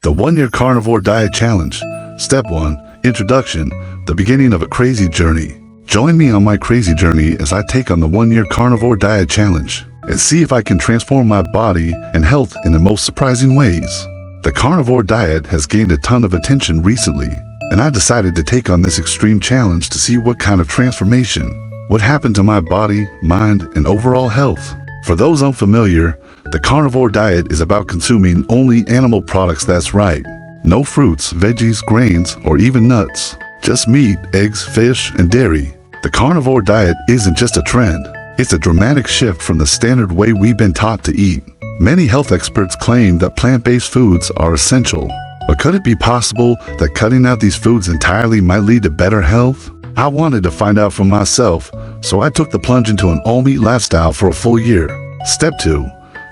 The 1-Year Carnivore Diet Challenge. Step 1. Introduction. The beginning of a crazy journey. Join me on my crazy journey as I take on the 1-Year Carnivore Diet Challenge and see if I can transform my body and health in the most surprising ways. The carnivore diet has gained a ton of attention recently, and I decided to take on this extreme challenge to see what kind of transformation would happen to my body, mind, and overall health. For those unfamiliar, the carnivore diet is about consuming only animal products. That's right. No fruits, veggies, grains, or even nuts. Just meat, eggs, fish, and dairy. The carnivore diet isn't just a trend. It's a dramatic shift from the standard way we've been taught to eat. Many health experts claim that plant-based foods are essential. But could it be possible that cutting out these foods entirely might lead to better health? I wanted to find out for myself, so I took the plunge into an all-meat lifestyle for a full year. Step 2.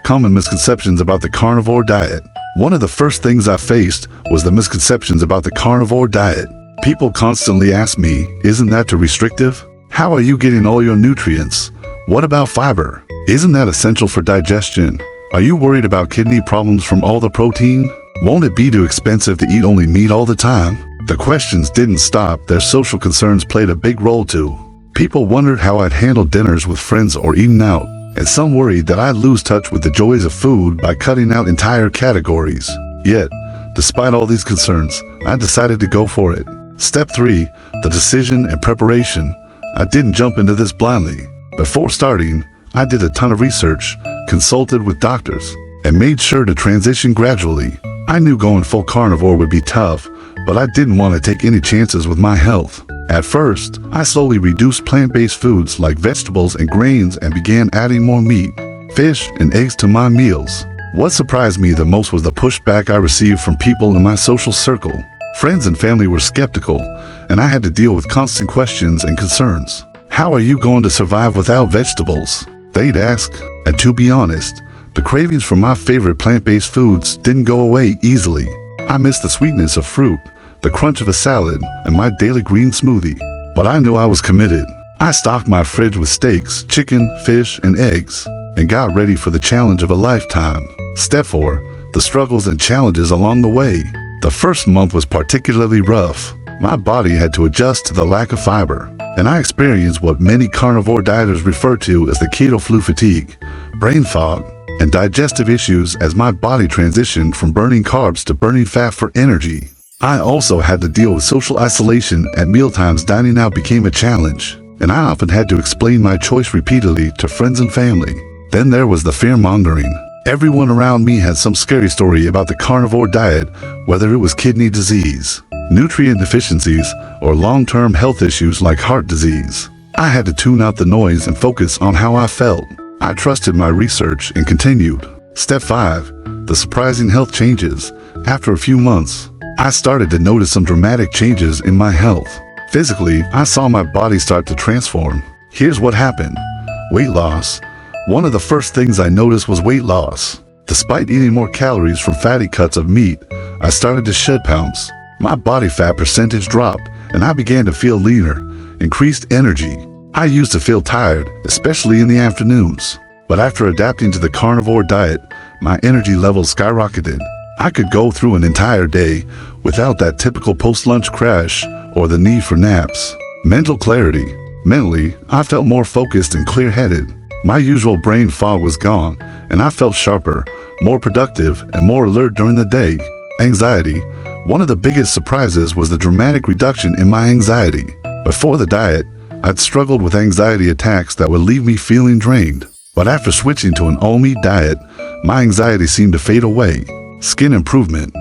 Common misconceptions about the carnivore diet. One of the first things I faced was the misconceptions about the carnivore diet. People constantly ask me, isn't that too restrictive? How are you getting all your nutrients? What about fiber? Isn't that essential for digestion? Are you worried about kidney problems from all the protein? Won't it be too expensive to eat only meat all the time? The questions didn't stop. Their social concerns played a big role too. People wondered how I'd handle dinners with friends or eating out, and some worried that I'd lose touch with the joys of food by cutting out entire categories. Yet, despite all these concerns, I decided to go for it. Step 3. The decision and preparation. I didn't jump into this blindly. Before starting, I did a ton of research, consulted with doctors, and made sure to transition gradually. I knew going full carnivore would be tough, but I didn't want to take any chances with my health. At first, I slowly reduced plant-based foods like vegetables and grains and began adding more meat, fish, and eggs to my meals. What surprised me the most was the pushback I received from people in my social circle. Friends and family were skeptical, and I had to deal with constant questions and concerns. How are you going to survive without vegetables? They'd ask. And to be honest, the cravings for my favorite plant-based foods didn't go away easily. I missed the sweetness of fruit, the crunch of a salad, and my daily green smoothie. But I knew I was committed. I stocked my fridge with steaks, chicken, fish, and eggs, and got ready for the challenge of a lifetime. Step 4. The struggles and challenges along the way. The first month was particularly rough. My body had to adjust to the lack of fiber, and I experienced what many carnivore dieters refer to as the keto flu fatigue, brain fog, and digestive issues as my body transitioned from burning carbs to burning fat for energy. I also had to deal with social isolation. At mealtimes, dining out became a challenge, and I often had to explain my choice repeatedly to friends and family. Then there was the fear-mongering. Everyone around me had some scary story about the carnivore diet, whether it was kidney disease, nutrient deficiencies, or long-term health issues like heart disease. I had to tune out the noise and focus on how I felt. I trusted my research and continued. Step 5. The surprising health changes. After a few months, I started to notice some dramatic changes in my health. Physically, I saw my body start to transform. Here's what happened. Weight loss. One of the first things I noticed was weight loss. Despite eating more calories from fatty cuts of meat, I started to shed pounds. My body fat percentage dropped, and I began to feel leaner, increased energy. I used to feel tired, especially in the afternoons. But after adapting to the carnivore diet, my energy levels skyrocketed. I could go through an entire day without that typical post-lunch crash or the need for naps. Mental clarity. Mentally, I felt more focused and clear-headed. My usual brain fog was gone, and I felt sharper, more productive, and more alert during the day. Anxiety. One of the biggest surprises was the dramatic reduction in my anxiety. Before the diet, I'd struggled with anxiety attacks that would leave me feeling drained. But after switching to an all-meat diet, my anxiety seemed to fade away. Skin improvement.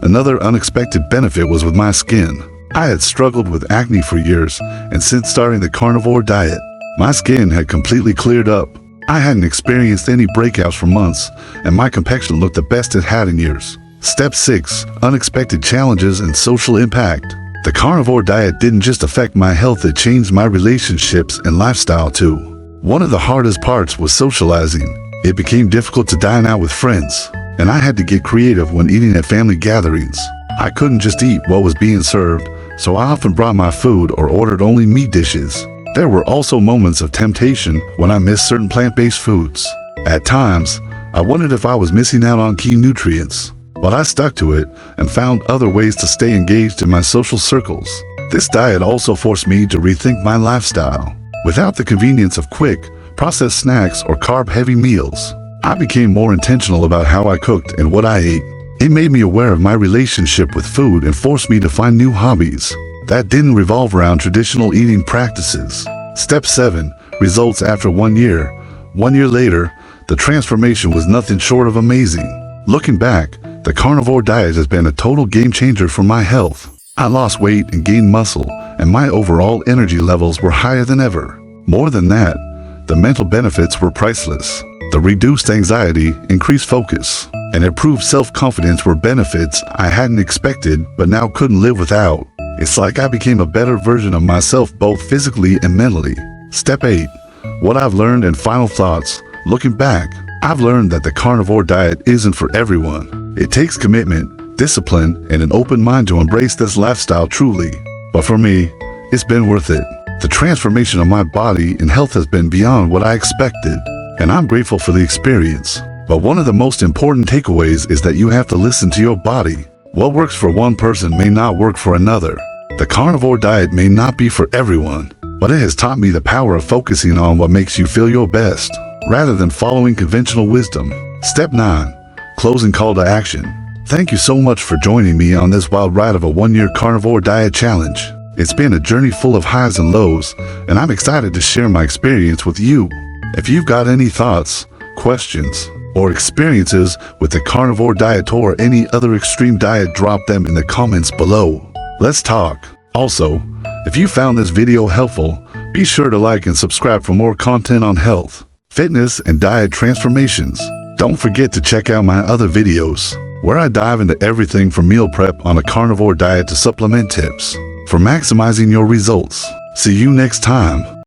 Another unexpected benefit was with my skin. I had struggled with acne for years, and since starting the carnivore diet, my skin had completely cleared up. I hadn't experienced any breakouts for months, and my complexion looked the best it had in years. Step 6. Unexpected challenges and social impact. The carnivore diet didn't just affect my health, it changed my relationships and lifestyle too. One of the hardest parts was socializing. It became difficult to dine out with friends, and I had to get creative when eating at family gatherings. I couldn't just eat what was being served, so I often brought my food or ordered only meat dishes. There were also moments of temptation when I missed certain plant-based foods. At times, I wondered if I was missing out on key nutrients. but I stuck to it and found other ways to stay engaged in my social circles. This diet also forced me to rethink my lifestyle. Without the convenience of quick, processed snacks or carb-heavy meals, I became more intentional about how I cooked and what I ate. It made me aware of my relationship with food and forced me to find new hobbies that didn't revolve around traditional eating practices. Step 7. Results after 1 year. 1 year later, the transformation was nothing short of amazing. Looking back, the carnivore diet has been a total game changer for my health. I lost weight and gained muscle, and my overall energy levels were higher than ever. More than that, the mental benefits were priceless. The reduced anxiety, increased focus, and improved self-confidence were benefits I hadn't expected but now couldn't live without. It's like I became a better version of myself both physically and mentally. Step 8. What I've learned and final thoughts. Looking back, I've learned that the carnivore diet isn't for everyone. It takes commitment, discipline, and an open mind to embrace this lifestyle truly. But for me, it's been worth it. The transformation of my body and health has been beyond what I expected, and I'm grateful for the experience. But one of the most important takeaways is that you have to listen to your body. What works for one person may not work for another. The carnivore diet may not be for everyone, but it has taught me the power of focusing on what makes you feel your best, rather than following conventional wisdom. Step 9. Closing call to action. Thank you so much for joining me on this wild ride of a 1-year carnivore diet challenge. It's been a journey full of highs and lows, and I'm excited to share my experience with you. If you've got any thoughts, questions, or experiences with the carnivore diet or any other extreme diet, drop them in the comments below. Let's talk. Also, if you found this video helpful, be sure to like and subscribe for more content on health, fitness, and diet transformations. Don't forget to check out my other videos, where I dive into everything from meal prep on a carnivore diet to supplement tips for maximizing your results. See you next time.